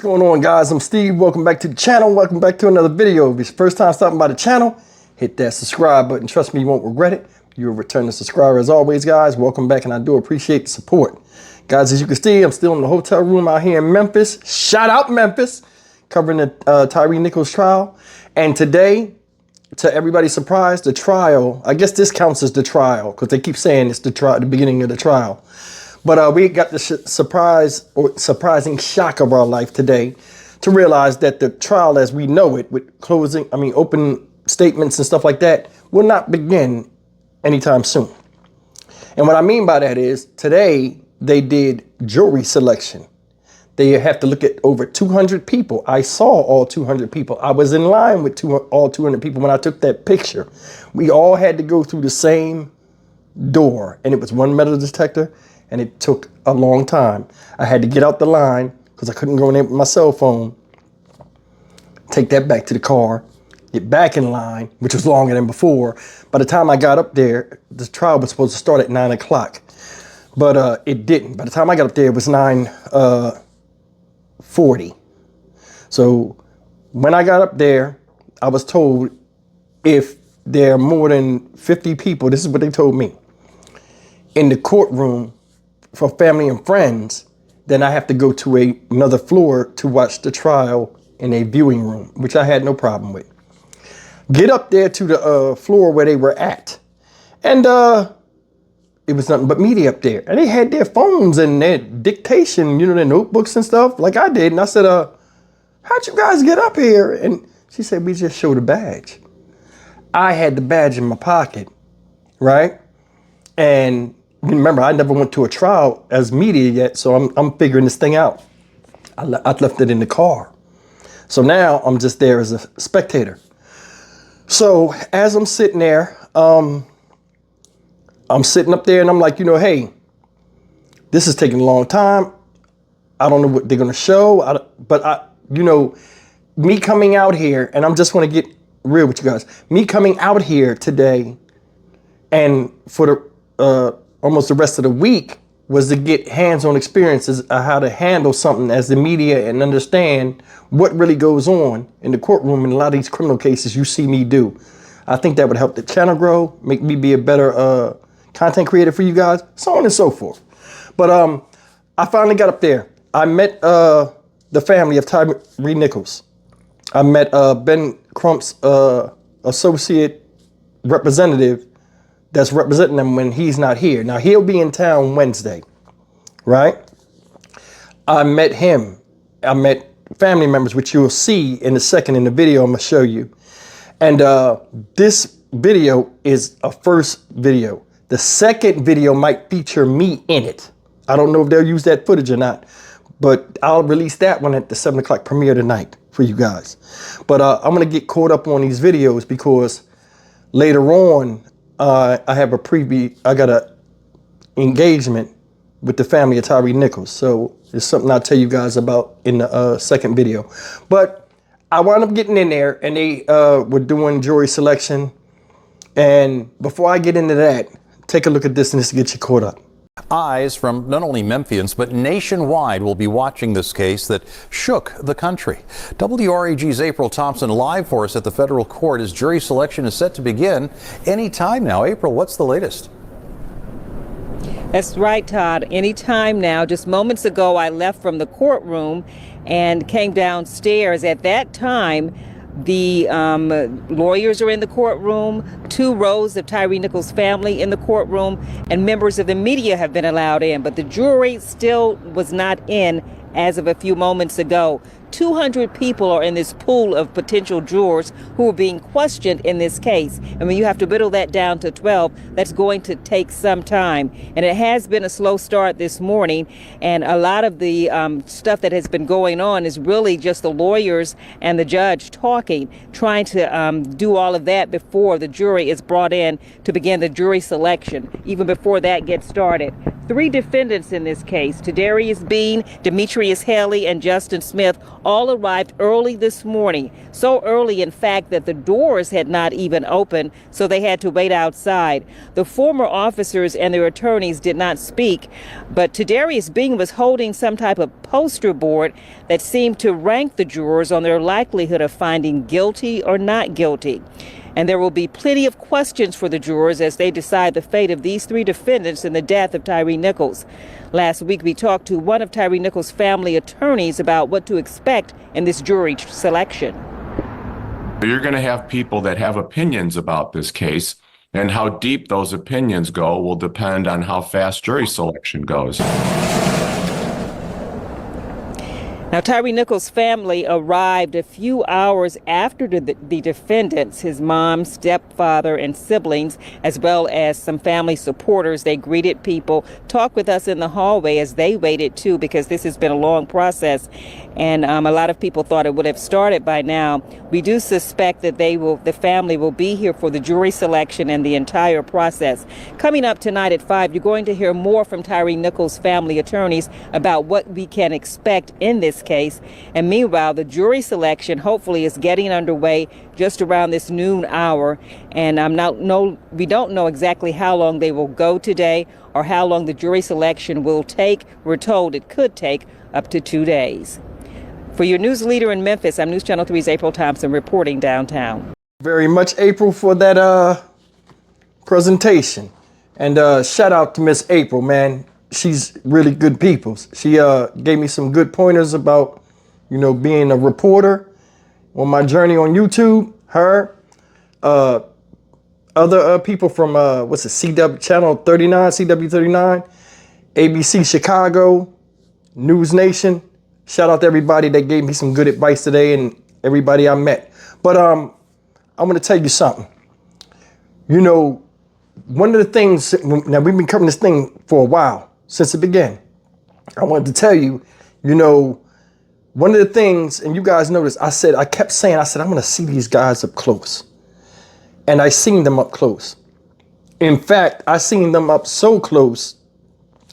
going on, guys? I'm Steve. Welcome back to the channel. Welcome back to another video. If it's your first time stopping by the channel, hit that subscribe button. Trust me, you won't regret it. You're a returning subscriber as always, guys. Welcome back, and I do appreciate the support. Guys, as you can see, I'm still in the hotel room out here in Memphis. Shout out Memphis, covering the Tyre Nichols trial. And today, to everybody's surprise, the trial, I guess this counts as the trial because they keep saying it's the beginning of the trial. But we got the surprising shock of our life today to realize that the trial as we know it, with open statements and stuff like that, will not begin anytime soon. And what I mean by that is today they did jury selection. They have to look at over 200 people. I saw all 200 people. I was in line with all 200 people when I took that picture. We all had to go through the same door, and it was one metal detector. And it took a long time. I had to get out the line because I couldn't go in there with my cell phone, take that back to the car, get back in line, which was longer than before. By the time I got up there, the trial was supposed to start at 9 o'clock, but it didn't. By the time I got up there, it was 9:40. So when I got up there, I was told if there are more than 50 people, this is what they told me, in the courtroom, for family and friends, then I have to go to another floor to watch the trial in a viewing room, which I had no problem with. Get up there to the floor where they were at, and it was nothing but media up there. And they had their phones and their dictation, their notebooks and stuff like I did. And I said, how'd you guys get up here? And she said, we just showed a badge. I had the badge in my pocket, right? And remember, I never went to a trial as media yet, so I'm figuring this thing out. I left it in the car. So now I'm just there as a spectator. So as I'm sitting there, I'm sitting up there and I'm like, hey, this is taking a long time. I don't know what they're going to show. But me coming out here, and I'm just going to get real with you guys. Me coming out here today and for the almost the rest of the week was to get hands-on experiences of how to handle something as the media and understand what really goes on in the courtroom in a lot of these criminal cases you see me do. I think that would help the channel grow, make me be a better content creator for you guys, so on and so forth. But I finally got up there. I met the family of Tyre Nichols. I met Ben Crump's associate representative that's representing them when he's not here. Now, he'll be in town Wednesday, right? I met him. I met family members, which you'll see in a second in the video I'm gonna show you. And this video is a first video. The second video might feature me in it. I don't know if they'll use that footage or not, but I'll release that one at the 7 o'clock premiere tonight for you guys. But I'm gonna get caught up on these videos because later on, I have a preview. I got a engagement with the family of Tyre Nichols. So it's something I'll tell you guys about in the second video. But I wound up getting in there and they were doing jury selection. And before I get into that, take a look at this and this will get you caught up. Eyes from not only Memphians, but nationwide will be watching this case that shook the country. WREG's April Thompson live for us at the federal court as jury selection is set to begin any time now. April, what's the latest? That's right, Todd. Anytime now. Just moments ago, I left from the courtroom and came downstairs. At that time, the lawyers are in the courtroom, 2 rows of Tyre Nichols' family in the courtroom, and members of the media have been allowed in. But the jury still was not in as of a few moments ago. 200 people are in this pool of potential jurors who are being questioned in this case. I mean, you have to whittle that down to 12. That's going to take some time. And it has been a slow start this morning. And a lot of the stuff that has been going on is really just the lawyers and the judge talking, trying to do all of that before the jury is brought in to begin the jury selection, even before that gets started. 3 defendants in this case: Tadarius Bean, Demetrius Demetrius Haley and Justin Smith all arrived early this morning. So early, in fact, that the doors had not even opened, so they had to wait outside. The former officers and their attorneys did not speak, but Tadarius Bean was holding some type of poster board that seemed to rank the jurors on their likelihood of finding guilty or not guilty. And there will be plenty of questions for the jurors as they decide the fate of these three defendants in the death of Tyre Nichols. Last week, we talked to one of Tyre Nichols' family attorneys about what to expect in this jury selection. You're going to have people that have opinions about this case, and how deep those opinions go will depend on how fast jury selection goes. Now, Tyre Nichols' family arrived a few hours after the defendants, his mom, stepfather, and siblings, as well as some family supporters. They greeted people, talked with us in the hallway as they waited too, because this has been a long process, and a lot of people thought it would have started by now. We do suspect that the family will be here for the jury selection and the entire process. Coming up tonight at 5, you're going to hear more from Tyre Nichols' family attorneys about what we can expect in this case. And meanwhile, the jury selection hopefully is getting underway just around this noon hour. And we don't know exactly how long they will go today or how long the jury selection will take. We're told it could take up to 2 days. For your news leader in Memphis, I'm News Channel 3's April Thompson reporting downtown. Very much, April, for that presentation. And shout out to Miss April, man. She's really good people. She gave me some good pointers about, being a reporter on my journey on YouTube. Her, other people from, CW Channel 39, CW39, ABC Chicago, News Nation. Shout out to everybody that gave me some good advice today and everybody I met. But I'm going to tell you something. One of the things, now we've been covering this thing for a while, since it began. I wanted to tell you, one of the things, and you guys notice, I kept saying, I'm going to see these guys up close. And I seen them up close. In fact, I seen them up so close,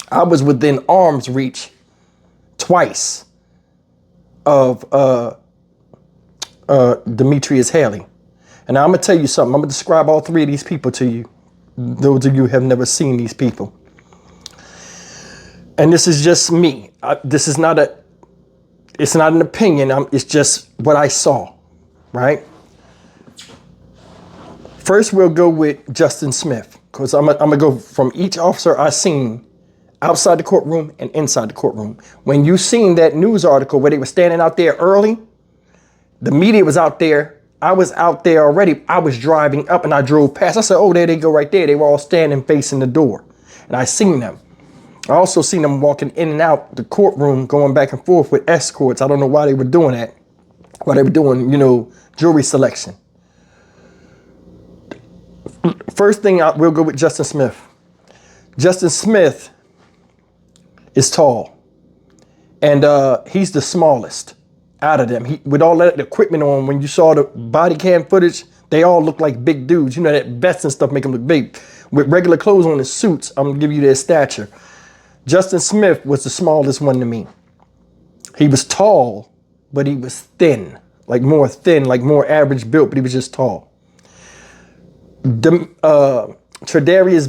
I was within arm's reach twice of Demetrius Haley. And now I'm going to tell you something. I'm going to describe all three of these people to you. Those of you who have never seen these people. And this is just me. It's not an opinion. It's just what I saw, right? First, we'll go with Justin Smith, because I'm gonna go from each officer I seen outside the courtroom and inside the courtroom. When you seen that news article where they were standing out there early, the media was out there. I was out there already. I was driving up and I drove past. I said, oh, there they go right there. They were all standing facing the door. And I seen them. I also seen them walking in and out the courtroom, going back and forth with escorts. I don't know why they were doing that. Why they were doing, jury selection. First thing, we'll go with Justin Smith. Justin Smith is tall. And he's the smallest out of them. With all that equipment on, when you saw the body cam footage, they all look like big dudes. That vest and stuff make them look big. With regular clothes on and suits, I'm going to give you their stature. Justin Smith was the smallest one to me. He was tall, but he was thin, like more average built, but he was just tall. Tadarius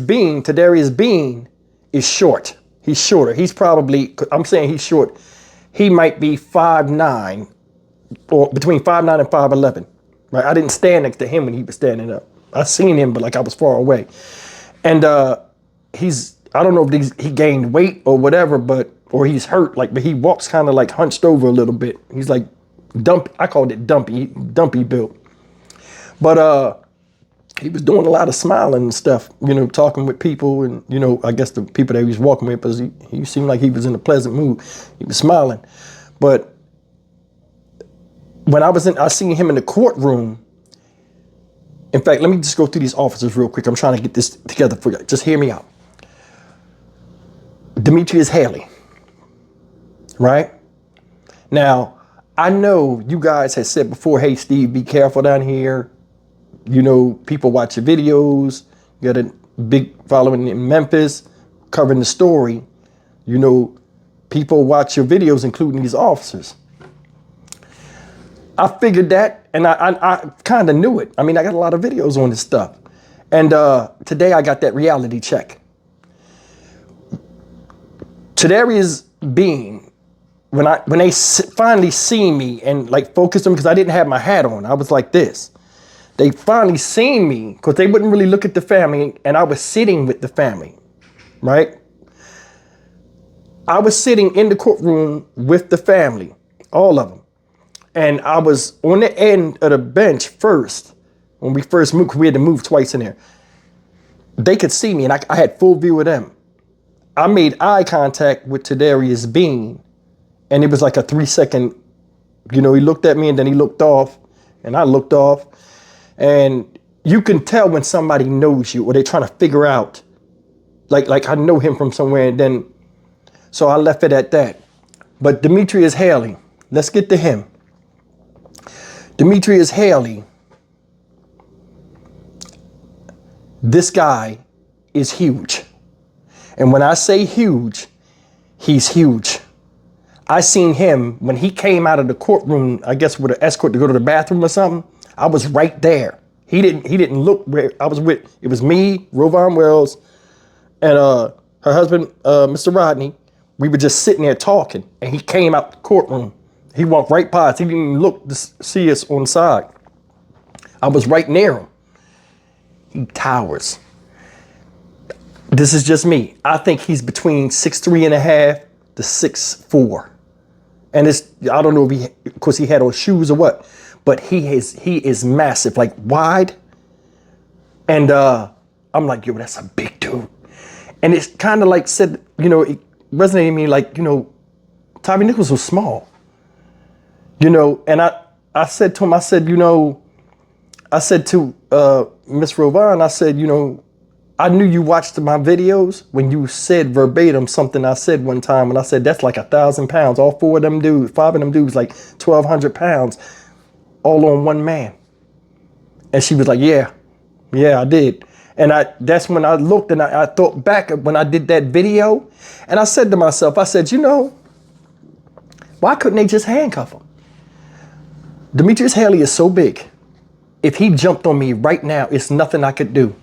Bean is short. He's shorter. He's probably, I'm saying he's short. He might be 5'9", or between 5'9" and 5'11". Right? I didn't stand next to him when he was standing up. I seen him, but I was far away. And I don't know if he gained weight or whatever, or he's hurt, but he walks kind of hunched over a little bit. He's like dumpy. I called it dumpy built. But he was doing a lot of smiling and stuff, talking with people, and I guess the people that he was walking with, because he seemed like he was in a pleasant mood. He was smiling. But when I seen him in the courtroom. In fact, let me just go through these officers real quick. I'm trying to get this together for you. Just hear me out. Demetrius Haley, right? Now, I know you guys had said before, hey, Steve, be careful down here. People watch your videos. You got a big following in Memphis covering the story. people watch your videos, including these officers. I figured that, and I kind of knew it. I mean, I got a lot of videos on this stuff. And today I got that reality check. Tadarius Bean, when they finally seen me and like focused them, because I didn't have my hat on, I was like this. They finally seen me because they wouldn't really look at the family, and I was sitting with the family, right? I was sitting in the courtroom with the family, all of them. And I was on the end of the bench first. When we first moved, we had to move twice in there. They could see me, and I had full view of them. I made eye contact with Tadarius Bean, and it was like a 3-second, he looked at me, and then he looked off, and I looked off. And you can tell when somebody knows you, or they're trying to figure out, like I know him from somewhere, and then, so I left it at that. But Demetrius Haley, let's get to him. Demetrius Haley, this guy is huge. And when I say huge, he's huge. I seen him when he came out of the courtroom, I guess with an escort to go to the bathroom or something. I was right there. He didn't look where I was with. It was me, Rovon Wells, and her husband, Mr. Rodney. We were just sitting there talking, and he came out the courtroom. He walked right by us. He didn't even look to see us on the side. I was right near him. He towers. This is just me. I think he's between 6'3.5" to 6'4". And I don't know if because he had on shoes or what, but he is massive, like wide. And I'm like, yo, that's a big dude. And it's kind of like said, it resonated with me like, Tyre Nichols was small. And I said to him, I said to Miss Rovon, I said, I knew you watched my videos when you said verbatim something I said one time, and I said, that's like 1,000 pounds. All 5 of them dudes, like 1,200 pounds, all on one man. And she was like, yeah, I did. And that's when I looked and I thought back when I did that video, and I said to myself, I said, why couldn't they just handcuff him? Demetrius Haley is so big. If he jumped on me right now, it's nothing I could do.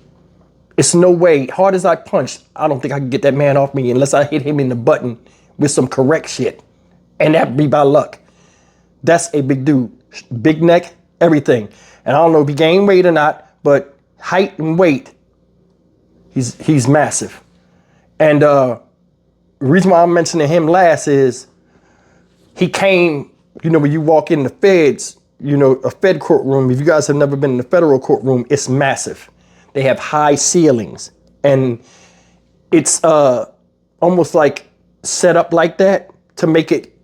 It's no way, hard as I punched, I don't think I could get that man off me unless I hit him in the button with some correct shit. And that'd be by luck. That's a big dude. Big neck, everything. And I don't know if he gained weight or not, but height and weight, he's massive. And the reason why I'm mentioning him last is he came, when you walk in the feds, a Fed courtroom, if you guys have never been in a federal courtroom, it's massive. They have high ceilings, and it's almost like set up like that to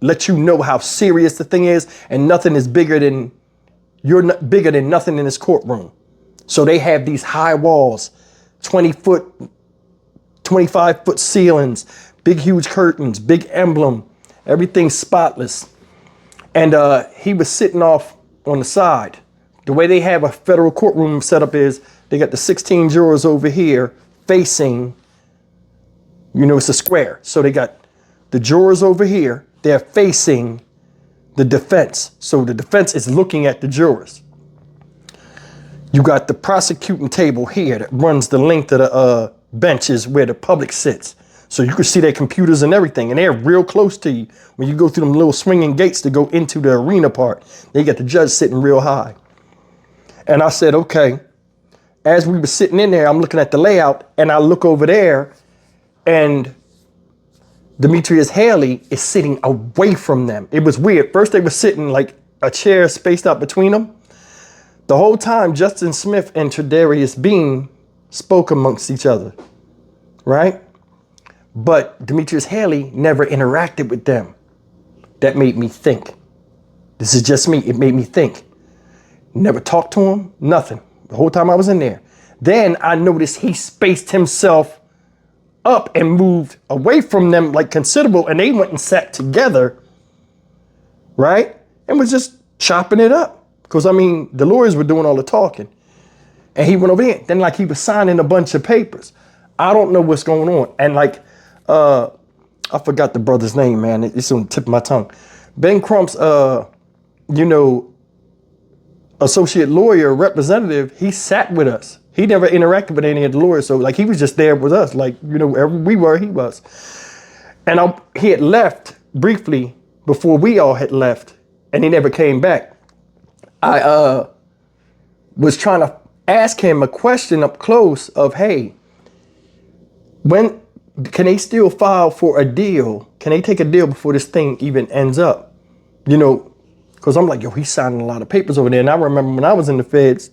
let you know how serious the thing is, and nothing is bigger than, you're not bigger than nothing in this courtroom. So they have these high walls, 20-foot, 25-foot ceilings, big, huge curtains, big emblem, everything spotless. And he was sitting off on the side. The way they have a federal courtroom set up is they got the 16 jurors over here facing, it's a square. So they got the jurors over here, they're facing the defense. So the defense is looking at the jurors. You got the prosecuting table here that runs the length of the benches where the public sits. So you can see their computers and everything, and they're real close to you. When you go through them little swinging gates to go into the arena part, they got the judge sitting real high. And I said, okay. As we were sitting in there, I'm looking at the layout, and I look over there, and Demetrius Haley is sitting away from them. It was weird. First, they were sitting like a chair spaced out between them. The whole time, Justin Smith and Tadarius Bean spoke amongst each other, right? But Demetrius Haley never interacted with them. That made me think. This is just me. It made me think. Never talked to him, nothing. The whole time I was in there. Then I noticed he spaced himself up and moved away from them like considerable, and they went and sat together, right? And was just chopping it up. Because, the lawyers were doing all the talking. And he went over here. Then he was signing a bunch of papers. I don't know what's going on. And I forgot the brother's name, man. It's on the tip of my tongue. Ben Crump's, you know, associate lawyer, representative, he sat with us. He never interacted with any of the lawyers. So like he was just there with us. Like, you know, wherever we were, he was. And he had left briefly before we all had left, and he never came back. I was trying to ask him a question up close of, hey, when can they still file for a deal? Can they take a deal before this thing even ends up? You know, because I'm like, yo, he's signing a lot of papers over there. And I remember when I was in the feds,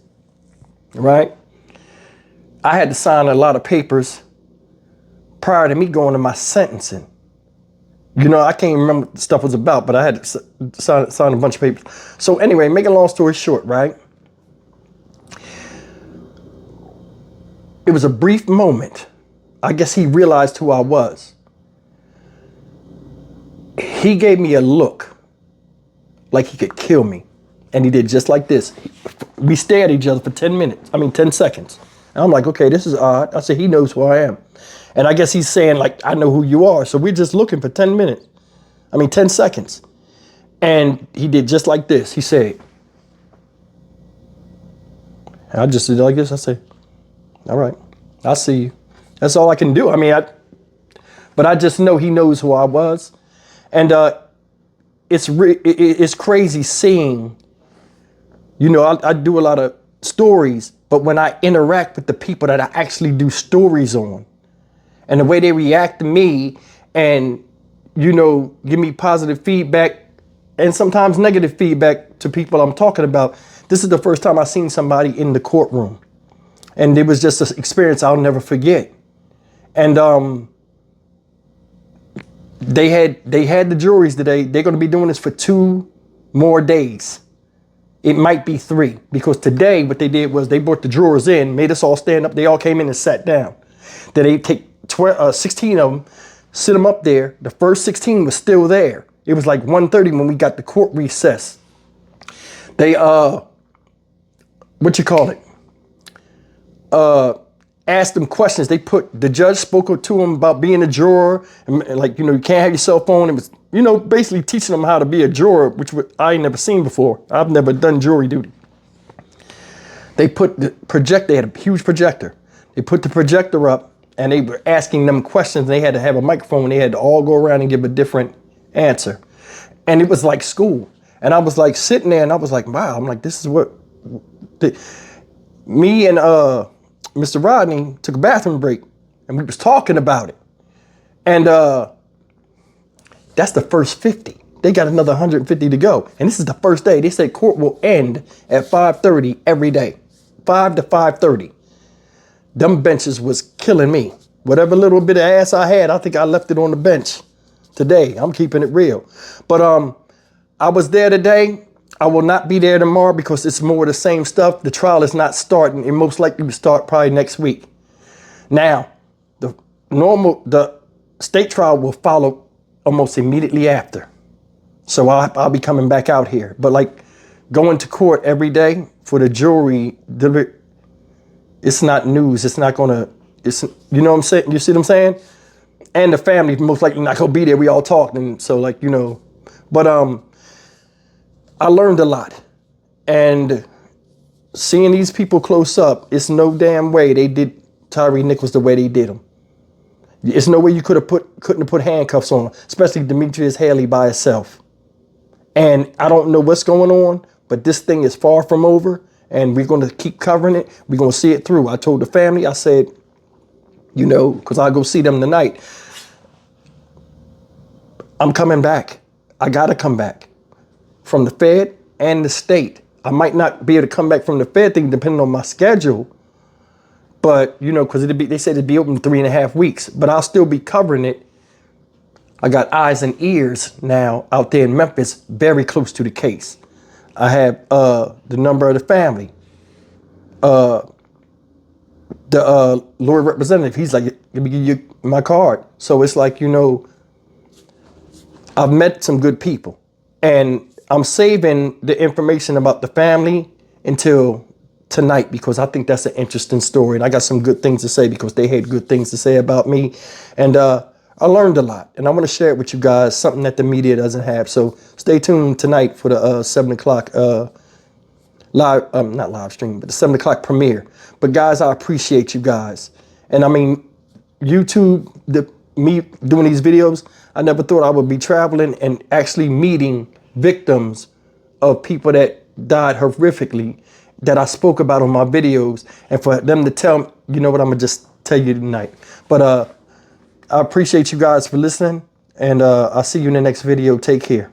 right? I had to sign a lot of papers prior to me going to my sentencing. You know, I can't remember what the stuff was about, but I had to sign a bunch of papers. So anyway, make a long story short, right? It was a brief moment. I guess he realized who I was. He gave me a look like he could kill me. And he did just like this. We stared at each other for 10 seconds. And I'm like, okay, this is odd. I said, he knows who I am. And I guess he's saying, like, I know who you are. So we're just looking for 10 seconds. And he did just like this. He said, and I just did like this. I said, all right, I see you. That's all I can do. I mean, but I just know he knows who I was. And it's crazy seeing, you know, I do a lot of stories, but when I interact with the people that I actually do stories on, and the way they react to me and, you know, give me positive feedback and sometimes negative feedback to people I'm talking about. This is the first time I've seen somebody in the courtroom. And it was just an experience I'll never forget. And they had the juries today. They're going to be doing this for 2 more days. It might be 3, because today what they did was they brought the jurors in, made us all stand up. They all came in and sat down. Then they take 16 of them, sit them up there. The first 16 was still there. It was like 1:30 when we got the court recess. They asked them questions. The judge spoke to them about being a juror, and like, you know, you can't have your cell phone. It was, you know, basically teaching them how to be a juror, which I ain't never seen before. I've never done jury duty. They put the projector, they had a huge projector. They put the projector up and they were asking them questions. They had to have a microphone. They had to all go around and give a different answer. And it was like school. And I was like sitting there and I was like, wow, I'm like, this is what, me and Mr. Rodney took a bathroom break and we was talking about it. And that's the first 50. They got another 150 to go. And this is the first day. They said court will end at 5:30 every day, 5 to 5:30. Them benches was killing me. Whatever little bit of ass I had, I think I left it on the bench today. I'm keeping it real. But I was there today. I will not be there tomorrow because it's more of the same stuff. The trial is not starting. It most likely will start probably next week. Now, the state trial will follow almost immediately after. So I'll be coming back out here. But like going to court every day for the jury, it's not news. It's not gonna, you know what I'm saying? You see what I'm saying? And the family most likely not gonna be there. We all talked, and so like, you know, but I learned a lot. And seeing these people close up, it's no damn way they did Tyre Nichols the way they did him. It's no way you couldn't have put handcuffs on him, especially Demetrius Haley by itself. And I don't know what's going on, but this thing is far from over, and we're going to keep covering it. We're going to see it through. I told the family, I said, you know, because I'll go see them tonight. I'm coming back. I got to come back from the Fed and the state. I might not be able to come back from the Fed thing depending on my schedule, but, you know, because they said it'd be open 3.5 weeks, but I'll still be covering it. I got eyes and ears now out there in Memphis, very close to the case. I have the number of the family. The lawyer representative, he's like, let me give you my card. So it's like, you know, I've met some good people, and I'm saving the information about the family until tonight because I think that's an interesting story. And I got some good things to say because they had good things to say about me. And I I learned a lot, and I want to share it with you guys, something that the media doesn't have. So stay tuned tonight for the 7 o'clock live, not live stream, but the 7 o'clock premiere. But guys, I appreciate you guys. And I mean, YouTube, me doing these videos, I never thought I would be traveling and actually meeting victims of people that died horrifically that I spoke about on my videos, and for them to tell, you know what, I'm gonna just tell you tonight. But I appreciate you guys for listening, and I'll see you in the next video. Take care.